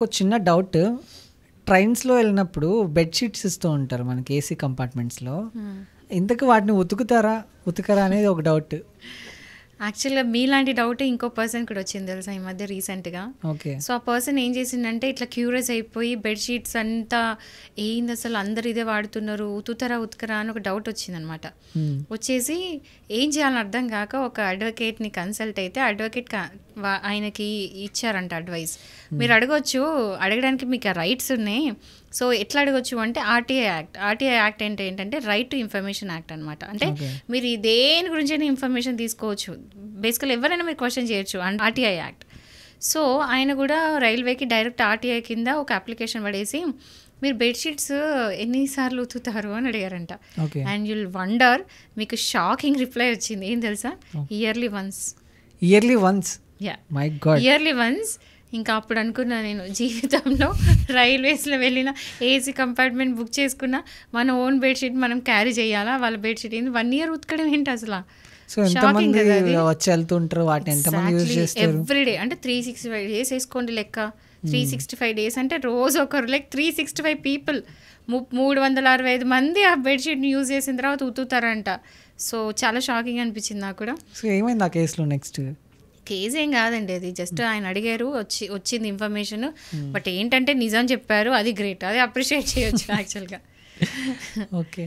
ఒక చిన్న డౌట్. ట్రైన్స్‌లో వెళ్ళినప్పుడు బెడ్‌షీట్స్ ఇస్తూ ఉంటారు మనకి ఏసీ కంపార్ట్మెంట్స్‌లో. ఇంతకి వాటిని ఉతుకుతారా? ఉతకరా అనేది ఒక డౌట్. యాక్చువల్‌గా మీలాంటి డౌట్ ఇంకో పర్సన్ కూడా వచ్చింది తెలుసా ఈ మధ్య రీసెంట్‌గా. ఓకే. సో, ఆ పర్సన్ ఏం చేసిండంటే ఇట్లా క్యూరియస్ అయిపోయి బెడ్‌షీట్స్ అంతా ఏంది అసలు అందరూ ఇదే వాడుతున్నారు. ఉతుకుతారా? ఉతకరా? అని ఒక డౌట్ వచ్చిందనమాట. హ్మ్. వచ్చేసి ఏం చేయాలని అర్థం కాక ఒక అడ్వకేట్‌ని కన్సల్ట్ అయితే అడ్వకేట్ ఆయనకి ఇచ్చారంట అడ్వైస్. మీరు అడగొచ్చు, అడగడానికి మీకు ఆ రైట్స్ ఉన్నాయి. సో, ఎట్లా అడగొచ్చు అంటే ఆర్టీఐ యాక్ట్ అంటే ఏంటంటే రైట్ టు ఇన్ఫర్మేషన్ యాక్ట్ అనమాట. అంటే ఓకే. మీరు దేని గురించైనా ఇన్ఫర్మేషన్ తీసుకోవచ్చు. బేసికల్ ఎవరైనా మీరు క్వశ్చన్ చేయొచ్చు ఆర్టీఐ యాక్ట్. సో, ఆయన కూడా రైల్వేకి డైరెక్ట్ ఆర్టీఐ కింద ఒక అప్లికేషన్ పడేసి మీరు బెడ్షీట్స్ ఎన్నిసార్లు ఉతుకుతారు అని అడిగారంట. ఓకే. అండ్ యుల్ వండర్, మీకు షాకింగ్ రిప్లై వచ్చింది. ఏం తెలుసా? Yearly once. Yearly once. Yeah, my God. Yearly once. ఇంకా అప్పుడు అనుకున్నా నేను జీవితంలో రైల్వేస్లో వెళ్ళిన ఏసీ కంపార్ట్మెంట్ బుక్ చేసుకున్నా మన ఓన్ బెడ్షీట్ మనం క్యారీ చేయాలా? వాళ్ళ బెడ్షీట్ ఏంది 1 year ఉతకడం ఏంటి అసలు? సో ఎంతమంది వచ్చి వెళ్తుంటారు, వాటిని ఎంతమంది యూజ్ చేస్తారు? ఎవ్రీడే అంటే 365 days వేసుకోండి లెక్క. 365 days అంటే రోజు ఒకరు, లైక్ 365 people, 365 మంది ఆ బెడ్షీట్ని యూజ్ చేసిన తర్వాత ఉతుకుతారంట. సో చాలా షాకింగ్ అనిపించింది నాకు కూడా. సో ఏమైంది ఆ కేసులో నెక్స్ట్? కేసు ఏం కాదండి, అది జస్ట్ ఆయన అడిగారు, వచ్చింది ఇన్ఫర్మేషన్. బట్ ఏంటంటే నిజం చెప్పారు, అది గ్రేట్, అది అప్రిషియేట్ చేయొచ్చు యాక్చువల్గా. ఓకే.